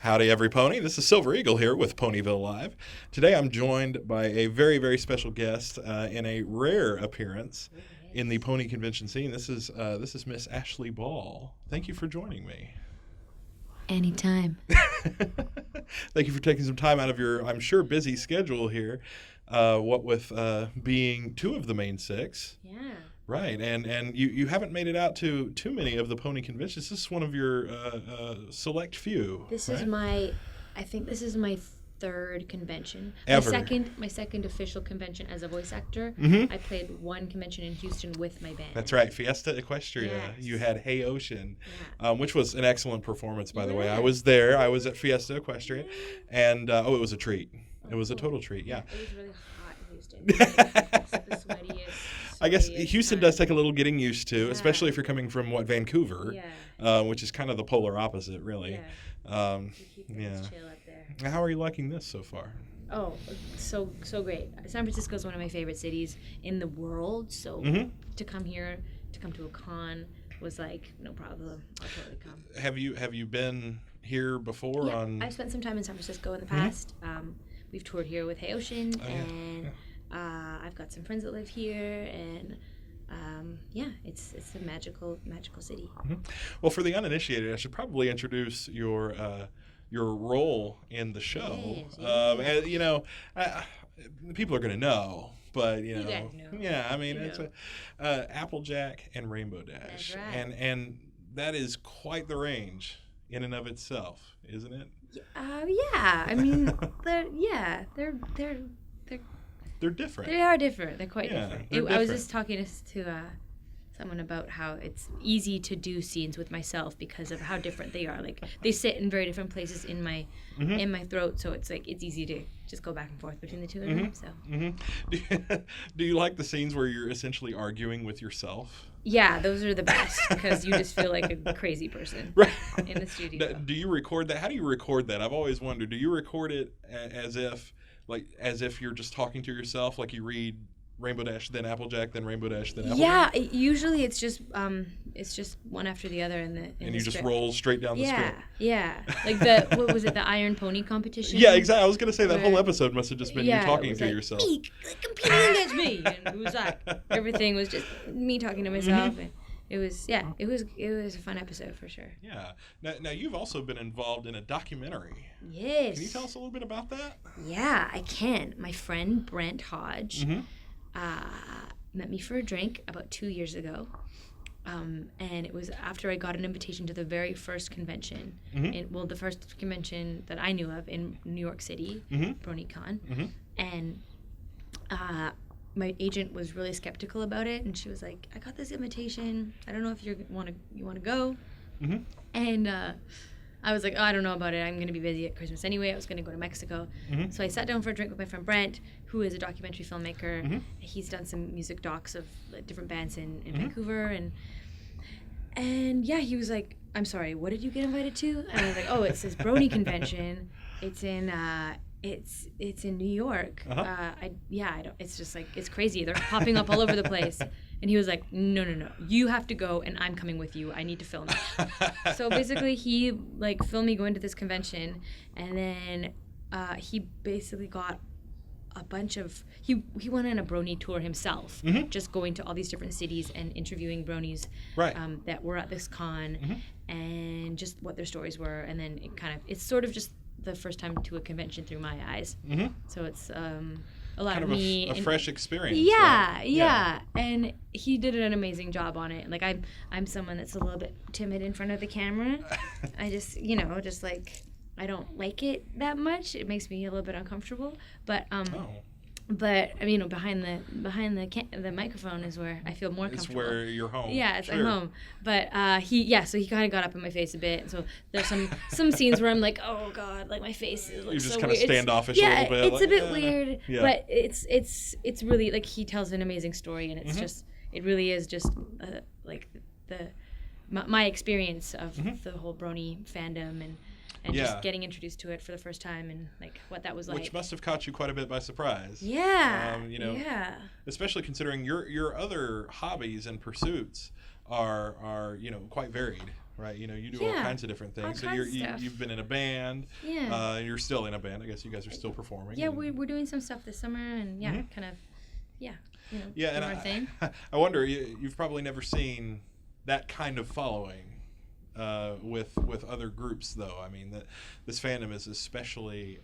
Howdy, every pony. This is Silver Eagle here with Ponyville Live. Today I'm joined by a very, very special guest in a rare appearance in the pony convention scene. This is Miss Ashleigh Ball. Thank you for joining me. Anytime. Thank you for taking some time out of your, I'm sure, busy schedule here. What with being two of the main six. Yeah. Right, and you haven't made it out to too many of the pony conventions. This is one of your select few. This right? is I think this is my third convention. Ever. My second official convention as a voice actor. Mm-hmm. I played one convention in Houston with my band. That's right, Fiesta Equestria. Yes. You had Hey Ocean, Yeah. which was an excellent performance, by the way. Yeah. I was there. I was at Fiesta Equestria, and it was a treat. It was a total treat, yeah. It was really hot in Houston. It was like the sweatiest. I guess sweatiest Houston time. does take a little getting used to, Yeah. especially if you're coming from, Vancouver, which is kind of the polar opposite, really. Yeah. You keep things Yeah. chill up there. How are you liking this so far? Oh, so great. San Francisco is one of my favorite cities in the world. So Mhm. to come here, to come to a con was like no problem. I'll totally come. Have you been here before? Yeah, on? I've spent some time in San Francisco in the past. We've toured here with Hey Ocean, Oh, yeah. and I've got some friends that live here, and it's a magical city. Well, for the uninitiated, I should probably introduce your role in the show. Yes. And, people are going to know, but You guys know. yeah. I mean, You it's know. Applejack and Rainbow Dash, That's right. and that is quite the range in and of itself, isn't it? Yeah. I mean, They're different. they are different. They're quite Yeah, different. they're I was different. just talking to someone about how it's easy to do scenes with myself because of how different they are. Like they sit in very different places in my throat, so it's like it's easy to just go back and forth between the two of them. So Do you like the scenes where you're essentially arguing with yourself? yeah, those are the best because you just feel like a crazy person Right. in the studio. Do you record that? How do you record that? I've always wondered. Do you record it as if you're just talking to yourself, like you read Rainbow Dash, then Applejack, then Rainbow Dash, then Applejack? Yeah, usually it's just one after the other in the And the you just script. roll straight down the Yeah, script. yeah. Like what was it, the Iron Pony competition? Yeah, exactly. I was gonna say that whole Where- episode must have just been you it talking was to like, yourself. Me competing against me, and it was like everything was just me talking to myself, and it was a fun episode for sure. Yeah. Now you've also been involved in a documentary. Yes. Can you tell us a little bit about that? Yeah, I can. My friend Brent Hodge met me for a drink about 2 years ago. And it was after I got an invitation to the very first convention, the first convention that I knew of in New York City, BronyCon, and my agent was really skeptical about it, and she was like, "I got this invitation. I don't know if you want to go," and I was like, "Oh, I don't know about it. I'm going to be busy at Christmas anyway. I was going to go to Mexico." So I sat down for a drink with my friend Brent, who is a documentary filmmaker. He's done some music docs of different bands in Vancouver. And yeah, he was like, "I'm sorry, what did you get invited to?" And I was like, "Oh, it's this Brony convention. It's in it's in New York. It's just like, it's crazy. They're popping up all over the place." And he was like, no, you have to go, and I'm coming with you. I need to film it. So basically he filmed me going to this convention, and then he basically got a bunch of, he went on a brony tour himself, just going to all these different cities and interviewing bronies that were at this con, and just what their stories were. And then it's sort of just the first time to a convention through my eyes. So it's a lot Kind of of me. a fresh experience. Yeah, right? yeah, and he did an amazing job on it. Like I'm someone that's a little bit timid in front of the camera. I just, I don't like it that much. It makes me a little bit uncomfortable. But But I mean, behind the microphone is where I feel more comfortable. It's where you're home. Yeah, sure. I'm home. But so he kind of got up in my face a bit. So there's some scenes where I'm like, oh god, like my face is like You're just so kind of weird. standoffish a little bit. It's like, a bit weird, yeah. but it's really like he tells an amazing story, and it's just it really is just like my experience of the whole brony fandom and just getting introduced to it for the first time and like what that was like. Which must have caught you quite a bit by surprise. Yeah. Yeah. Especially considering your other hobbies and pursuits are quite varied. right? You know, you do all kinds of different things. So you've been in a band. Yeah. You're still in a band. I guess you guys are still performing. Yeah, we're doing some stuff this summer, and kind of, you know, yeah, and our thing. I wonder, you've probably never seen that kind of following with other groups, though. I mean, this fandom is especially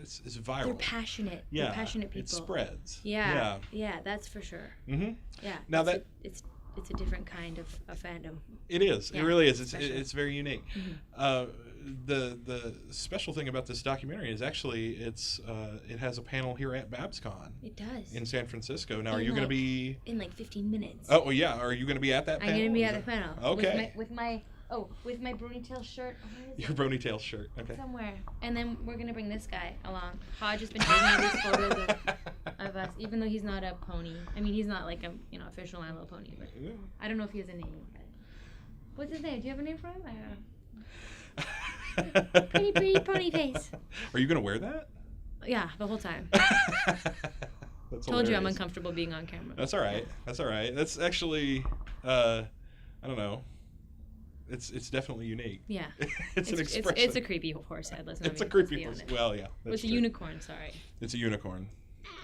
it's viral. They're passionate. Yeah, they're passionate people. It spreads. Yeah, that's for sure. Mm-hmm. Yeah. Now it's a different kind of a fandom. It is. Yeah, it really is. It's very unique. Mm-hmm. The special thing about this documentary is actually it has a panel here at BABScon. It does. In San Francisco. Now, are you going to be in like 15 minutes? Oh, yeah. Are you going to be at that panel? I'm going to be at the panel. Okay. With my brony-tail shirt. Your brony-tail shirt. Okay. Somewhere. And then we're going to bring this guy along. Hodge has been taking all these photos of us, even though he's not a pony. I mean, he's not like a official My Little Pony. But I don't know if he has a name. But what's his name? Do you have a name for him? I don't know. Pretty pony face. Are you going to wear that? Yeah, the whole time. That's Told you I'm uncomfortable being on camera. That's all right. That's all right. That's actually, I don't know. It's definitely unique. Yeah. It's an expression. It's a creepy horse head. It's a creepy horse. Well, yeah. It's a unicorn. Sorry. It's a unicorn,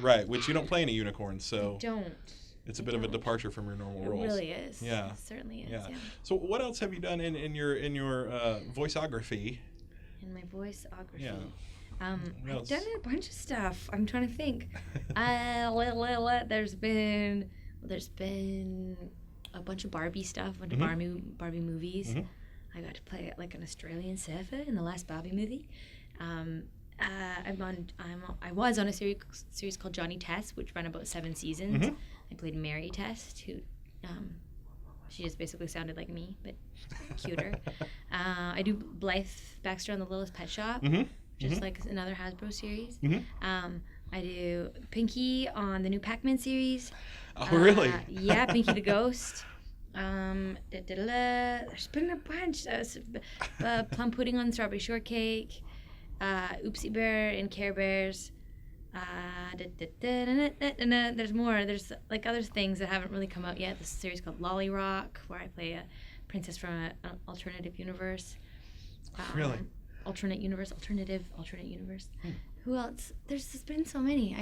right? Which you don't play any unicorns, so. I don't. It's a bit of a departure from your normal roles. It really is. Yeah. It certainly is. Yeah. So what else have you done in your voiceography? In my voiceography. Yeah. I've done a bunch of stuff. I'm trying to think. There's been a bunch of Barbie stuff, a bunch of Barbie movies. Mm-hmm. I got to play like an Australian surfer in the last Barbie movie. I was on a series called Johnny Test, which ran about 7 seasons. Mm-hmm. I played Mary Test, who she just basically sounded like me, but cuter. I do Blythe Baxter on the Littlest Pet Shop, just like another Hasbro series. Mm-hmm. I do Pinky on the new Pac-Man series. Oh, really? Yeah, Pinky the Ghost. There's been a bunch. Plum Pudding on Strawberry Shortcake. Oopsie Bear and Care Bears. There's more. There's like other things that haven't really come out yet. This series called Lolly Rock, where I play a princess from an alternative universe. Really? Alternative universe. Who else? There's been so many.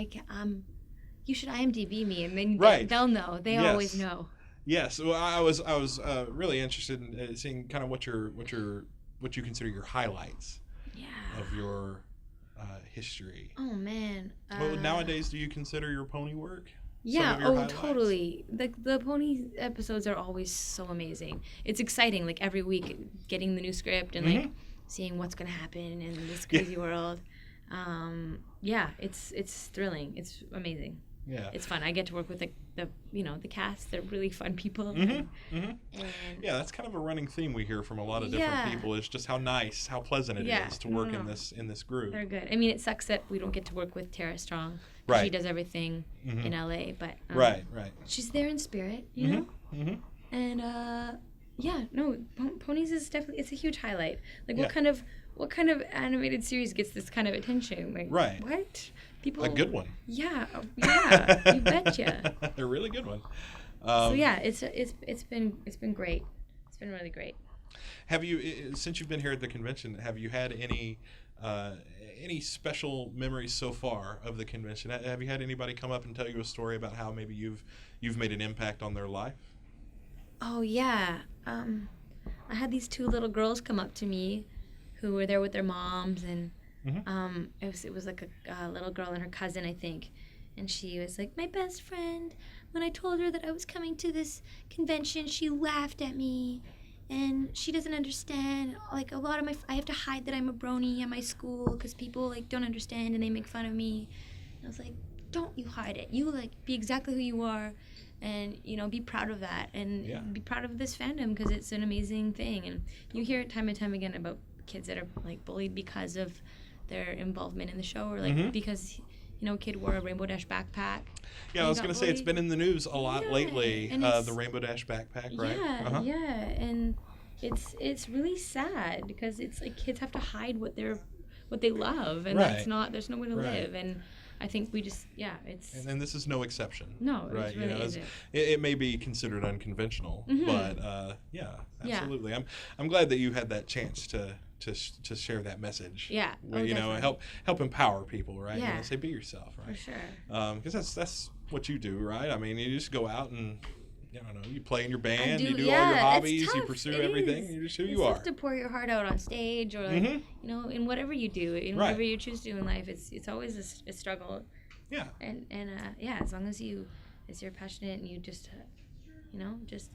You should IMDb me, and then they'll know. They always know. Yes. Well, I was really interested in seeing kind of what you consider your highlights. Yeah. Of your history. Oh man. Well, nowadays, do you consider your pony work? Yeah. Oh, totally. The pony episodes are always so amazing. It's exciting. Like every week, getting the new script and like seeing what's gonna happen in this crazy world. Yeah. It's thrilling. It's amazing. Yeah. It's fun. I get to work with the cast. They're really fun people. Yeah, that's kind of a running theme we hear from a lot of different people. Is just how nice, how pleasant it is to work in this group. They're good. I mean, it sucks that we don't get to work with Tara Strong. Right. She does everything in LA, but right. She's there in spirit, you know. And Ponies is definitely it's a huge highlight. Like what kind of animated series gets this kind of attention? Like what? People, a good one. Yeah, you betcha. A really good one. So yeah, it's been great. It's been really great. Have you, since you've been here at the convention, have you had any special memories so far of the convention? Have you had anybody come up and tell you a story about how maybe you've made an impact on their life? Oh yeah, I had these 2 little girls come up to me, who were there with their moms, and it was like a little girl and her cousin, I think, and she was like, my best friend. When I told her that I was coming to this convention, she laughed at me, and she doesn't understand. Like I have to hide that I'm a brony at my school because people like don't understand and they make fun of me. And I was like, don't you hide it. You like be exactly who you are, and be proud of that, and be proud of this fandom because it's an amazing thing. And you hear it time and time again about kids that are like bullied because of their involvement in the show, or like because a kid wore a Rainbow Dash backpack. Yeah, I was going to say it's been in the news a lot lately. The Rainbow Dash backpack, right? Yeah, yeah, and it's really sad because it's like kids have to hide what they love, and that's not. There's no way to live, and I think we just, it's... And this is no exception. No, right? it really isn't. It may be considered unconventional, but absolutely. Yeah. I'm glad that you had that chance to share that message. Yeah. Help empower people, right? Yeah. Say be yourself, right? For sure. Because that's what you do, right? I mean, you just go out and you play in your band, you do all your it's hobbies, tough. you pursue It everything, is. you're just who It's you are. tough to pour your heart out on stage, or in whatever you do, whatever you choose to do in life. It's always a struggle. Yeah. And as long as you're passionate and you just just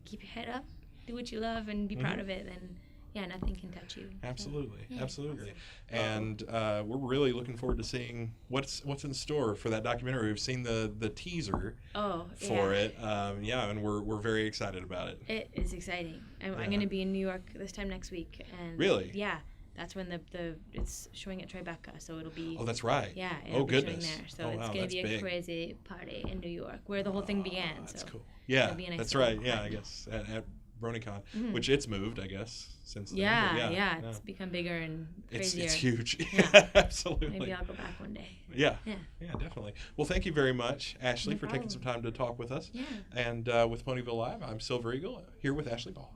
keep your head up, do what you love, and be proud of it, then nothing can touch you. Absolutely, so, absolutely. And we're really looking forward to seeing what's in store for that documentary. We've seen the teaser for it. And we're very excited about it. It is exciting. I'm going to be in New York this time next week, and really, that's when it's showing at Tribeca, so it'll be. Oh, that's right. Yeah. Oh, goodness. Showing there, so it's going to be a crazy party in New York, where the whole thing began. That's so cool. Yeah, nice that's right. Yeah, I guess at BronyCon, which it's moved, I guess, since then. It's become bigger and crazier. It's huge. Yeah. Absolutely. Maybe I'll go back one day. Yeah, definitely. Well, thank you very much, Ashleigh, for taking some time to talk with us. Yeah. And with Ponyville Live, I'm Silver Eagle, here with Ashleigh Ball.